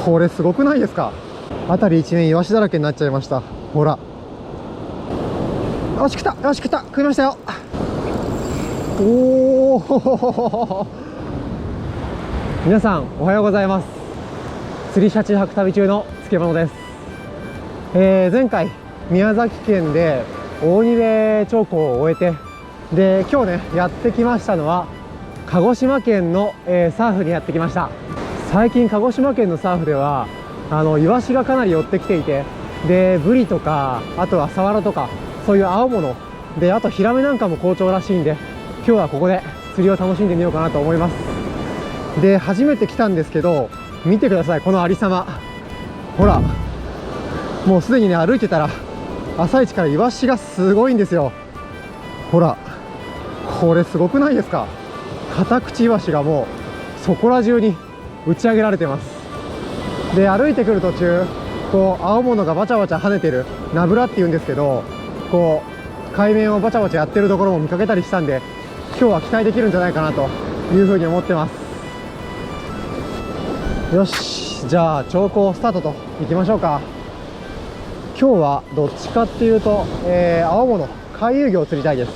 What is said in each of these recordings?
これすごくないですか？辺り一面イワシだらけになっちゃいました。ほら、よし食った、よし食った、食いましたよ。おお皆さんおはようございます。釣り車中泊旅中の漬物です。前回宮崎県で大荷部釣行を終えて、で今日ねやってきましたのは鹿児島県の、サーフにやってきました。最近鹿児島県のサーフではイワシがかなり寄ってきていて、でブリとか、あとはサワラとか、そういう青物で、あとヒラメなんかも好調らしいんで、今日はここで釣りを楽しんでみようかなと思います。で初めて来たんですけど、見てください、このありさま。ほら、もうすでにね歩いてたら朝一からイワシがすごいんですよ。ほら、これすごくないですか？カタクチイワシがもうそこら中に打ち上げられてます。で歩いてくる途中、こう青物がバチャバチャ跳ねてるナブラっていうんですけど、こう海面をバチャバチャやってるところも見かけたりしたんで、今日は期待できるんじゃないかなというふうに思ってます。よし、じゃあ釣行スタートといきましょうか。今日はどっちかっていうと、青物回遊魚を釣りたいです。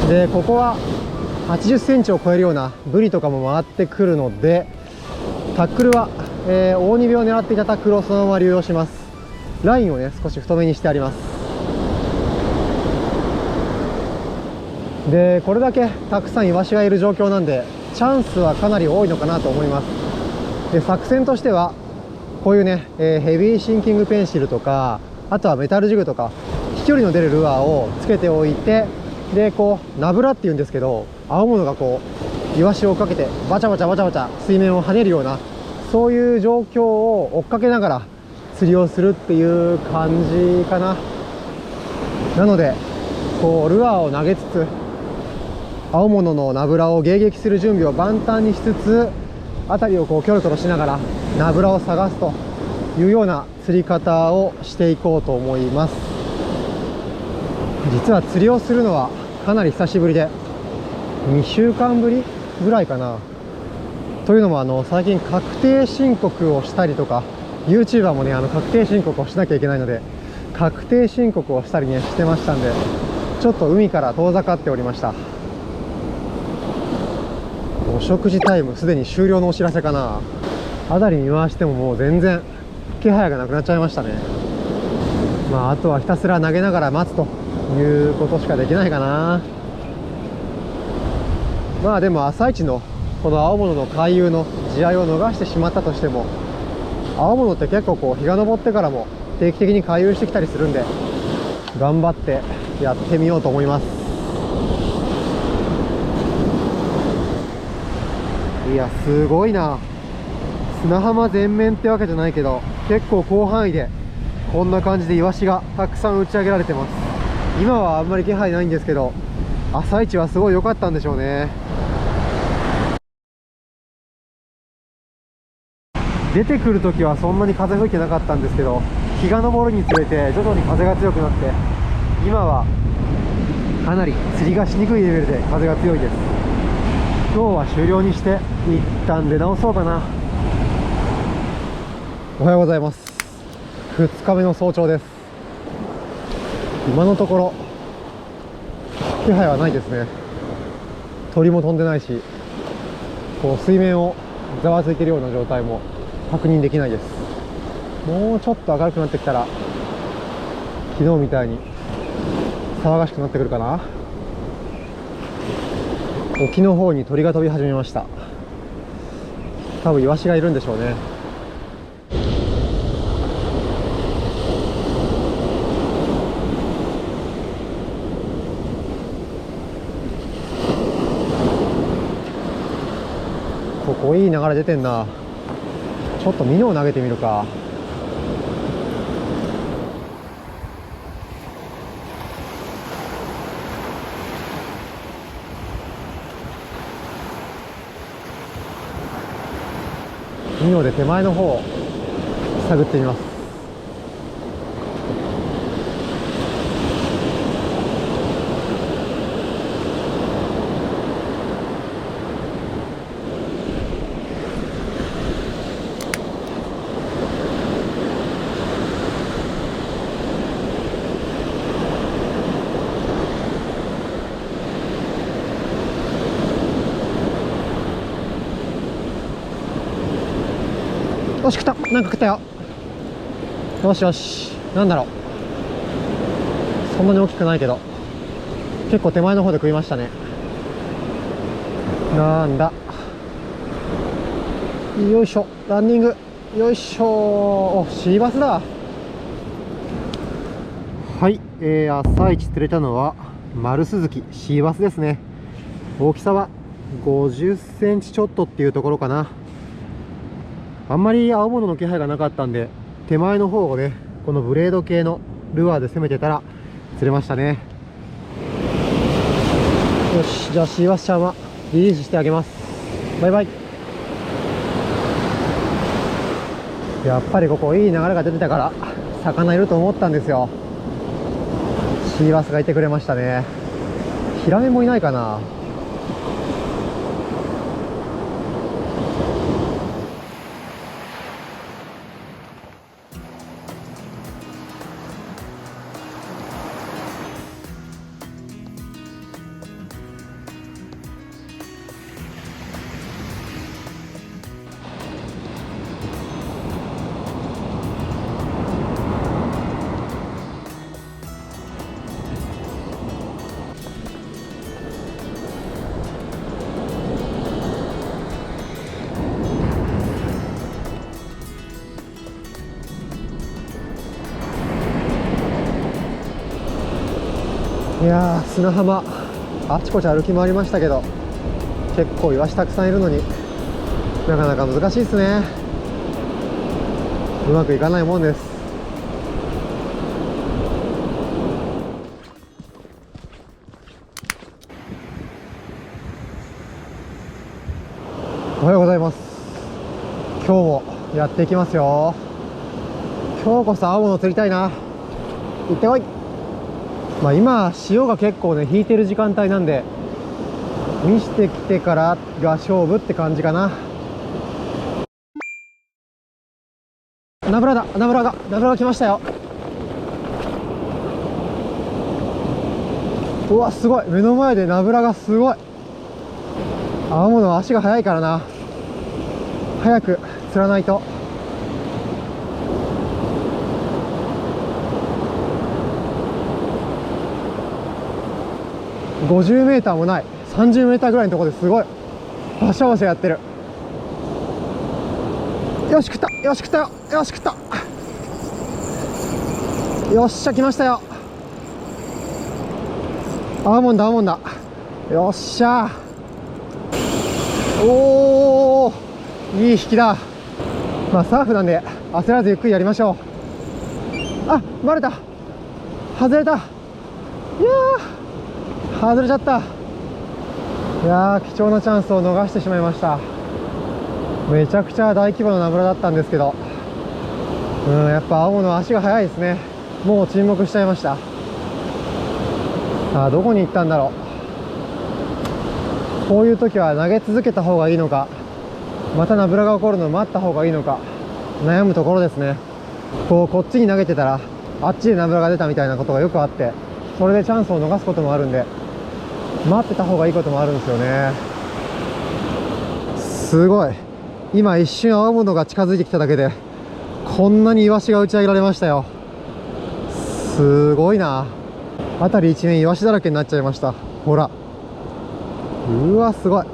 でここは80センチを超えるようなブリとかも回ってくるので、タックルは、大荷部を狙っていたタックルをそのまま流用します。ラインをね少し太めにしてあります。でこれだけたくさんイワシがいる状況なんで、チャンスはかなり多いのかなと思います。で作戦としてはこういうね、ヘビーシンキングペンシルとか、あとはメタルジグとか飛距離の出るルアーをつけておいて、でこうナブラっていうんですけど、青物がこうイワシを追っかけてバチャバチャバチャバチャ水面を跳ねるような、そういう状況を追っかけながら釣りをするっていう感じかな。なのでこうルアーを投げつつ、青物のナブラを迎撃する準備を万端にしつつ、辺りをこうキョロキョロしながらナブラを探すというような釣り方をしていこうと思います。実は釣りをするのはかなり久しぶりで、2週間ぶりぐらいかな。というのも最近確定申告をしたりとか、 YouTuber もね確定申告をしなきゃいけないので、確定申告をしたりねしてましたんで、ちょっと海から遠ざかっておりました。お食事タイムすでに終了のお知らせかな。辺り見回してももう全然気配がなくなっちゃいましたね。あとはひたすら投げながら待つということしかできないかな。でも朝一のこの青物の回遊の地合いを逃してしまったとしても、青物って結構こう日が昇ってからも定期的に回遊してきたりするんで、頑張ってやってみようと思います。いやすごいな。砂浜全面ってわけじゃないけど、結構広範囲でこんな感じでイワシがたくさん打ち上げられてます。今はあんまり気配ないんですけど、朝一はすごい良かったんでしょうね。出てくる時はそんなに風吹いてなかったんですけど、日が昇るにつれて徐々に風が強くなって、今はかなり釣りがしにくいレベルで風が強いです。今日は終了にして一旦出直そうかな。おはようございます。2日目の早朝です。今のところ気配はないですね。鳥も飛んでないし、こう水面をざわついているような状態も確認できないです。もうちょっと明るくなってきたら昨日みたいに騒がしくなってくるかな。沖の方に鳥が飛び始めました。多分イワシがいるんでしょうね。ここいい流れ出てんな。ちょっとミノを投げてみるか。ミノで手前の方を探ってみます。よし、食った。なんか食ったよ。よしよし。なんだろう。そんなに大きくないけど結構手前の方で食いましたね。なんだ。よいしょ。ランニング。よいしょ。お、シーバスだ。はい、朝一釣れたのは丸スズキシーバスですね。大きさは50センチちょっとっていうところかな。あんまり青物の気配がなかったんで、手前の方をね、このブレード系のルアーで攻めてたら釣れましたね。よし、じゃあシーバスちゃんはリリースしてあげます。バイバイ。やっぱりここいい流れが出てたから魚いると思ったんですよ。シーバスがいてくれましたね。ヒラメもいないかな。いやー、砂浜あちこち歩き回りましたけど、結構イワシたくさんいるのになかなか難しいですね。うまくいかないもんです。おはようございます。今日もやっていきますよ。今日こそ青物釣りたいな。行ってこい。まあ今潮が結構ね引いてる時間帯なんで、見してきてからが勝負って感じかな。ナブラだ。ナブラが来ましたよ。うわ、すごい。目の前でナブラがすごい。青物は足が速いからな。早く釣らないと。50メーターもない、30メーターぐらいのところですごいバシャバシャやってる。よし食った。よし食ったよ。よし食った。よっしゃ来ましたよ。青もんだ青もんだ。よっしゃ。おお、いい引きだ。まあサーフなんで焦らずゆっくりやりましょう。あ、バレた。外れた。いやー、外れちゃった。いやー、貴重なチャンスを逃してしまいました。めちゃくちゃ大規模なナブラだったんですけど、やっぱ青物は足が速いですね。もう沈黙しちゃいました。さあどこに行ったんだろう。こういう時は投げ続けた方がいいのか、またナブラが起こるのを待った方がいいのか悩むところですね。こっちに投げてたらあっちでナブラが出たみたいなことがよくあって、それでチャンスを逃すこともあるんで、待ってた方がいいこともあるんですよね。すごい。今一瞬青物が近づいてきただけでこんなにイワシが打ち上げられましたよ。すごいな。辺り一面イワシだらけになっちゃいました。ほら、うわすごい。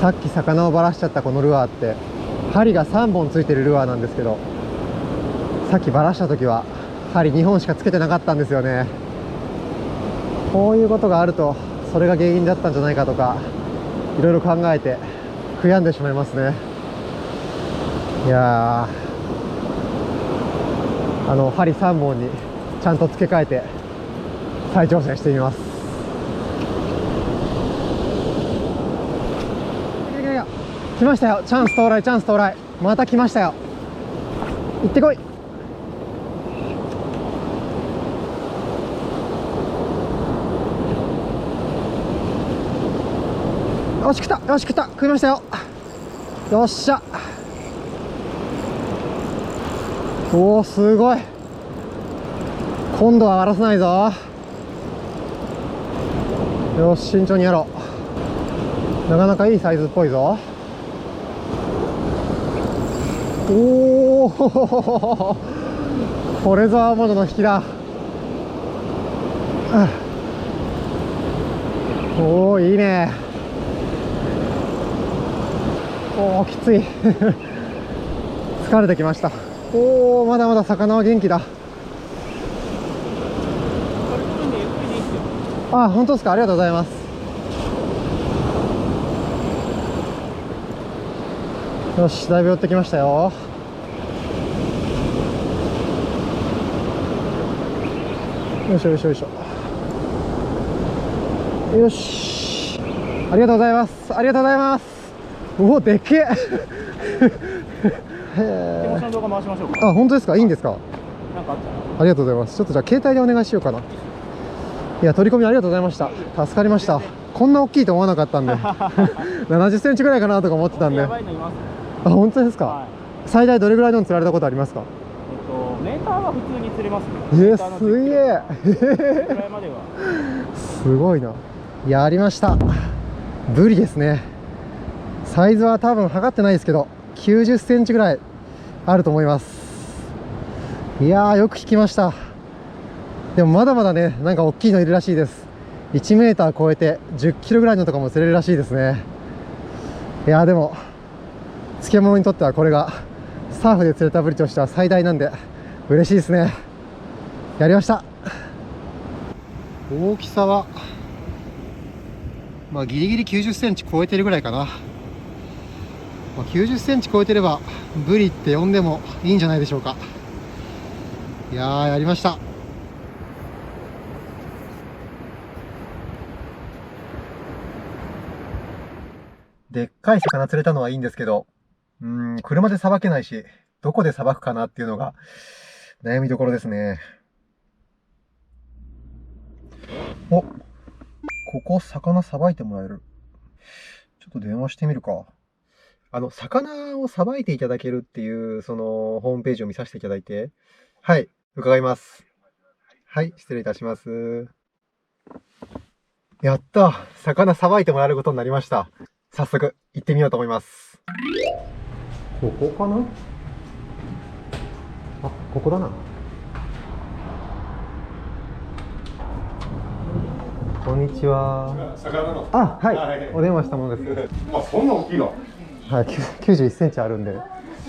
さっき魚をばらしちゃったこのルアーって針が3本ついてるルアーなんですけど、さっきばらした時は針2本しかつけてなかったんですよね。こういうことがあるとそれが原因だったんじゃないかとかいろいろ考えて悔やんでしまいますね。いやー、針3本にちゃんと付け替えて再挑戦してみます。来ましたよ。チャンス到来、チャンス到来。また来ましたよ。行ってこい。よし食った。よし食った。食いましたよ。よっしゃ。おおすごい。今度は荒らさないぞ。よし慎重にやろう。なかなかいいサイズっぽいぞ。おおこれぞアーモンドの引きだ。おおいいね。おおきつい疲れてきました。おおまだまだ魚は元気だ。あ、本当ですか。ありがとうございます。よし、だいぶ寄ってきましたよ。よいしょよいしょよいしょ。よし、ありがとうございます。ありがとうございます。うお、でっけえ手持ちの動画回しましょうか。あ、本当ですか。いいんですか。なんかあったら。ありがとうございます。ちょっとじゃあ携帯でお願いしようかな。いや、取り込みありがとうございました。助かりました。こんな大きいと思わなかったんで70センチぐらいかなとか思ってたんで。あ、本当ですか、はい、最大どれぐらいの釣られたことありますか。メーターは普通に釣れますね。すげえすごいな。やりました。ブリですね。サイズは多分測ってないですけど90センチぐらいあると思います。いやー、よく引きました。でもまだまだね、なんか大きいのいるらしいです。1メーター超えて10キロぐらいのとかも釣れるらしいですね。いやー、でも漬物にとってはこれがサーフで釣れたブリとしては最大なんで嬉しいですね。やりました。大きさはまあギリギリ90センチ超えてるぐらいかな。まあ、90センチ超えてればブリって呼んでもいいんじゃないでしょうか。いやー、やりました。でっかい魚釣れたのはいいんですけど、車でさばけないし、どこでさばくかなっていうのが悩みどころですね。お、ここ魚さばいてもらえる。ちょっと電話してみるか。魚をさばいていただけるっていう、その、ホームページを見させていただいて。はい、伺います。はい、失礼いたします。やった、魚さばいてもらえることになりました。早速、行ってみようと思います。ここかな？あ、ここだな。こんにちは。魚の。あ、はい、お電話したものです。まあ、そんな大きいの。はい、91センチあるんで。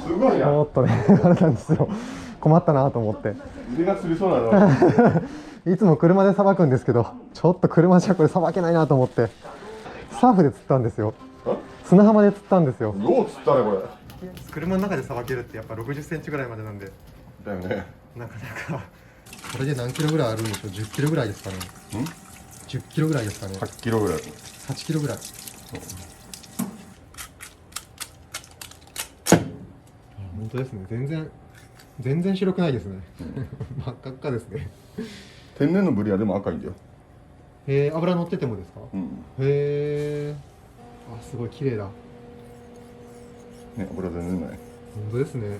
すごいな。もっとね、あれなんですよ。困ったなと思って。腕がつりそうなの。いつも車でさばくんですけど、ちょっと車じゃこれさばけないなと思って。サーフで釣ったんですよ。砂浜で釣ったんですよ。よう釣ったね、これ。車の中でさばけるってやっぱ60センチぐらいまでなんで。だよね。なかなか。これで何キロぐらいあるんでしょう。10キロぐらいですかね。10キロぐらいですかね。8キロぐらい。8キロぐらい。本当ですね。全然白くないですね。真っ赤っかですね。天然のブリはでも赤いんだよ。油乗っててもですか？うん。へえ。あ、すごい綺麗だ。ね、油全然ない。本当ですね。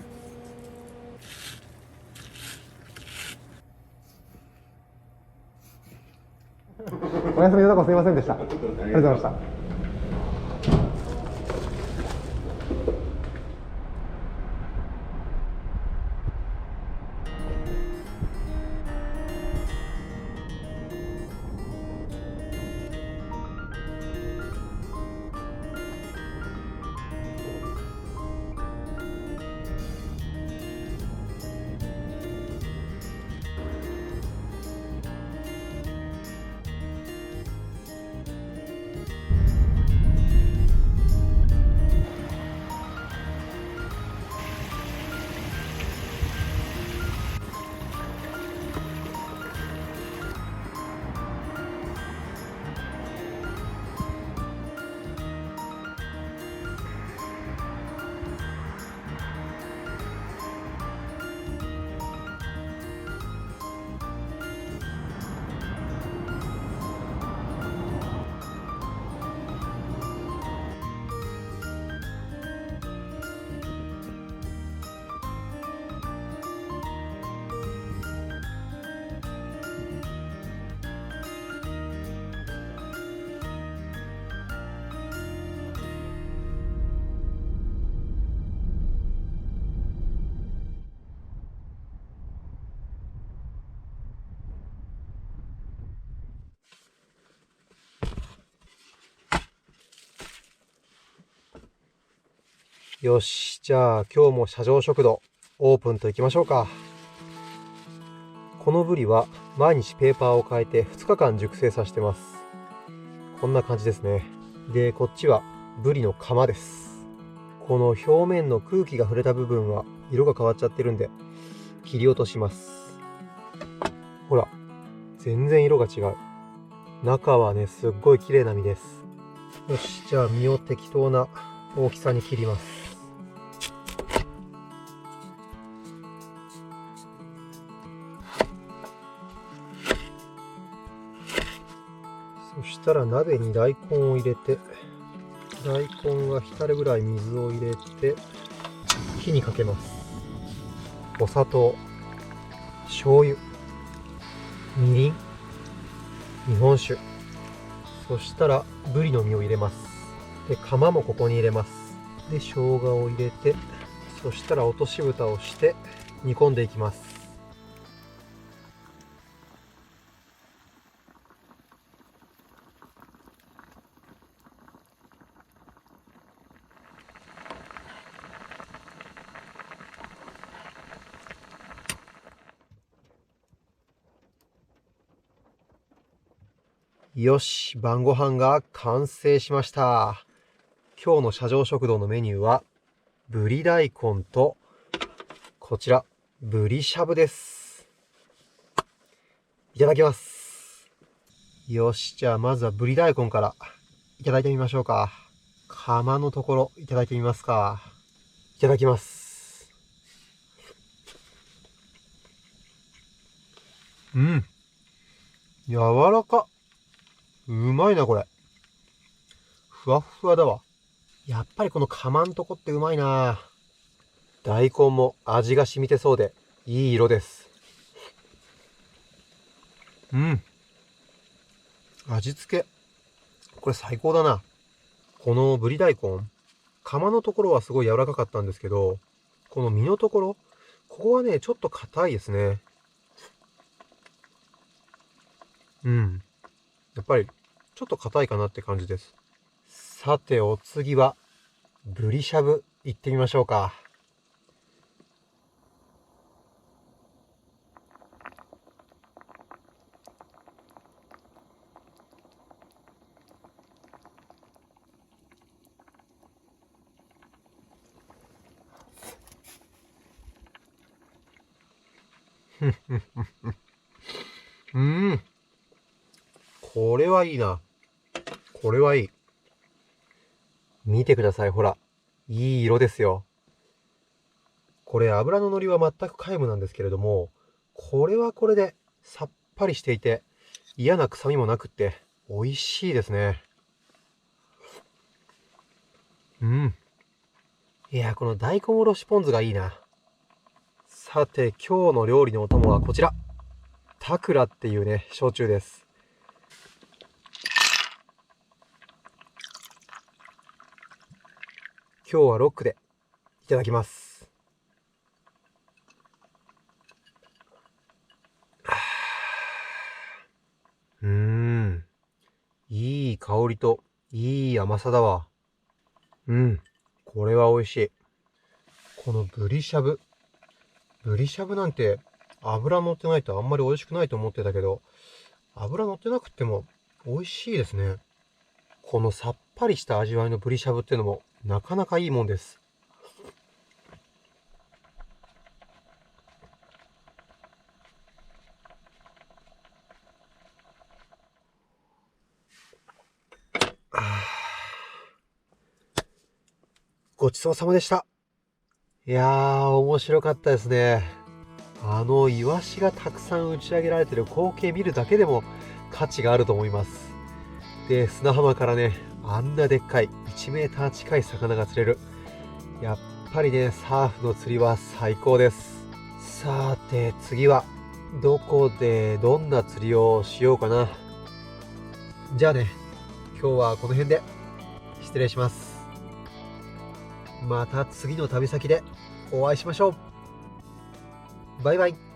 お休みのとこすいませんでした。ありがとうございました。よし、じゃあ今日も社上食堂オープンといきましょうか。このブリは毎日ペーパーを変えて2日間熟成させてます。こんな感じですね。で、こっちはブリのカマです。この表面の空気が触れた部分は色が変わっちゃってるんで切り落とします。ほら、全然色が違う。中はね、すっごい綺麗な身です。よし、じゃあ身を適当な大きさに切ります。そしたら鍋に大根を入れて、大根が浸るぐらい水を入れて火にかけます。お砂糖、醤油、みりん、日本酒、そしたらブリの身を入れます。で、カマもここに入れます。で、生姜を入れて、そしたら落とし蓋をして煮込んでいきます。よし、晩ご飯が完成しました。今日の社上食堂のメニューは、ブリ大根と、こちら、ブリしゃぶです。いただきます。よし、じゃあまずはブリ大根からいただいてみましょうか。釜のところいただいてみますか。いただきます。うん。柔らか。うまいな、これ。ふわっふわだわ。やっぱりこの釜んとこってうまいな。大根も味が染みてそうで、いい色です。うん。味付け。これ最高だな。このぶり大根、釜のところはすごい柔らかかったんですけど、この身のところ、ここはね、ちょっと硬いですね。うん。やっぱり、ちょっと硬いかなって感じです。さて、お次は、ブリしゃぶ、行ってみましょうか。これはいいな。これはいい。見てください、ほら。いい色ですよ。これ油の乗りは全く皆無なんですけれども、これはこれでさっぱりしていて、嫌な臭みもなくって美味しいですね。うん。いや、この大根おろしポン酢がいいな。さて、今日の料理のお供はこちら。タクラっていうね、焼酎です。今日はロックでいただきます。いい香りといい甘さだわ。これは美味しい。このブリしゃぶ。ブリしゃぶなんて油乗ってないとあんまり美味しくないと思ってたけど、油乗ってなくても美味しいですね。このさっぱりした味わいのブリしゃぶっていうのもなかなかいいもんです。ごちそうさまでした。いやー、面白かったですね。イワシがたくさん打ち上げられてる光景見るだけでも価値があると思います。で、砂浜からね、あんなでっかい1メーター近い魚が釣れる。やっぱりね、サーフの釣りは最高です。さて、次はどこでどんな釣りをしようかな。じゃあね、今日はこの辺で失礼します。また次の旅先でお会いしましょう。バイバイ。